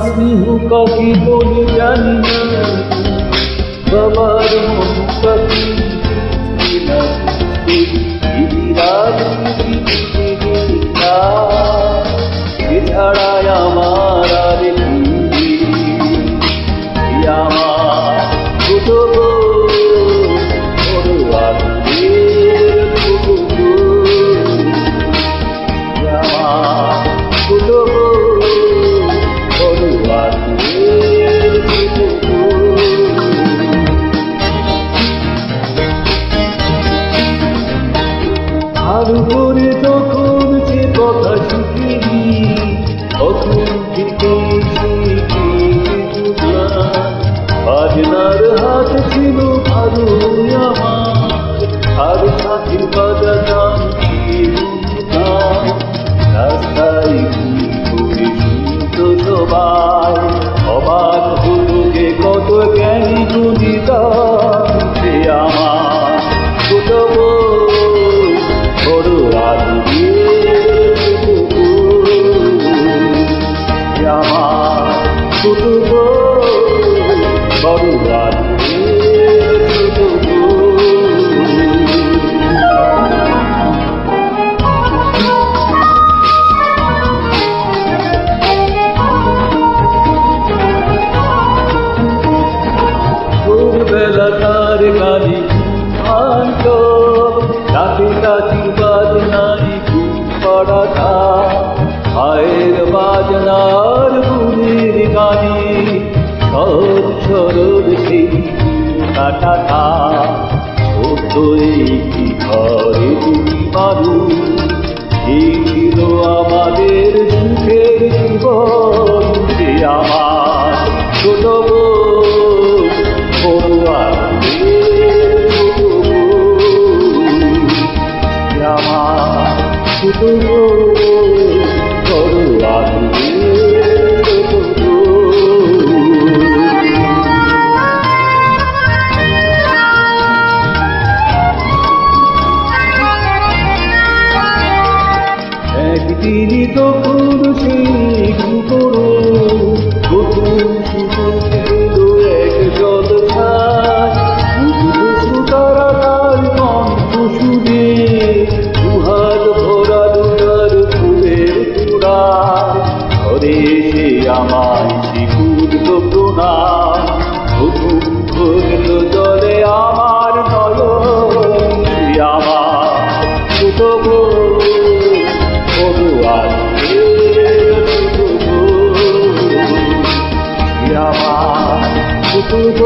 স্নেহ কাকে বলে জানি না, বাবার মন পাখি এছাড়ায় আমার আর আমার ছোটো আর করে তখন সে কথা শিখিনি, তখন থেকে বাজনার হাত ছিল ভালো আমার, আর সাথে বাজাতাম রাস্তায় ঘুরে শুনত সবাই, অবাক হলো যে কত জ্ঞানী গুণিতা সে আমার ছোট বড় আমার ছোট বড় ভোরবেলা তার গালি আনত, রাতে কাঠির বাজনাই ঘুম পড়াটা, মায়ের বাজনার বুনের গানে সব সরল সেই কাটাটা। ছোট একটি ঘরে দুটি মানুষ, এই ছিল আমাদের সুখের জীবন। সে আমার ছোট আমার ছোট একদিনই তখন সেই করো প্রথম সুযোগ এলো এক জলছায়, তারা তার কণ্ঠ শুনে দুহাত ভরা দুটার ফুলের তোড়া, ঘরে এসে আমায় শিখুল প্রণাম, প্রথম ভরল জলে আমার নয়ন। সে আমার ছোট আমার ছোট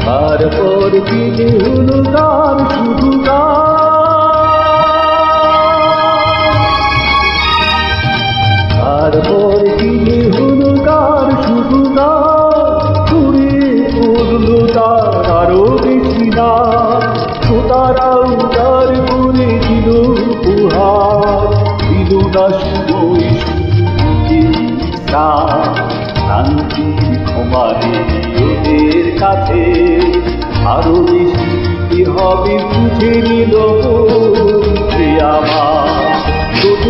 তারপর দিনে হলো তার শুধু তারপর দিনে হলো তার শুধু ঘুরে পড়লো তার আরো বেশি না, তারাও তার করে দিল উপহার, দিল না শুধুই শান্তির ক্ষমারে ওদের কাছে, আরো বেশি কি হবে বুঝে নিল সে আমার ছোট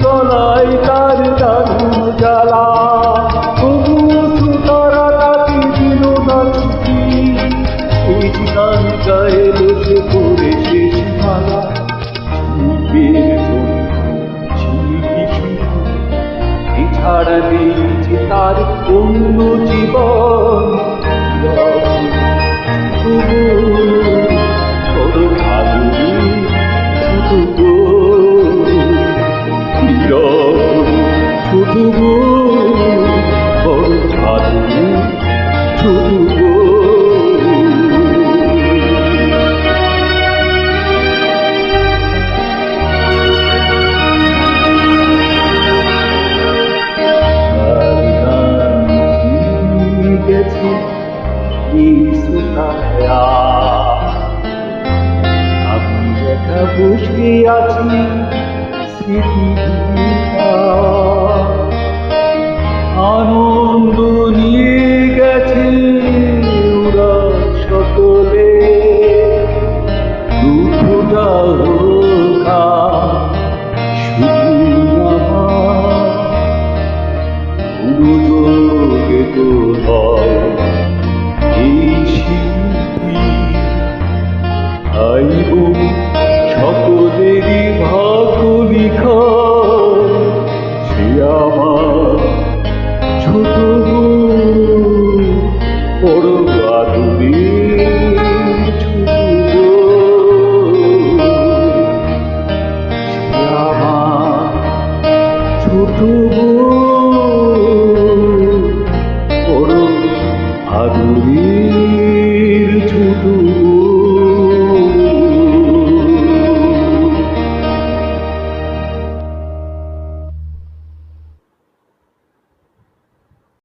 গলায় তার দারুণ জ্বালা, তবুও তারা সুতায়া আমি একা বসে আছি স্মৃতি আনো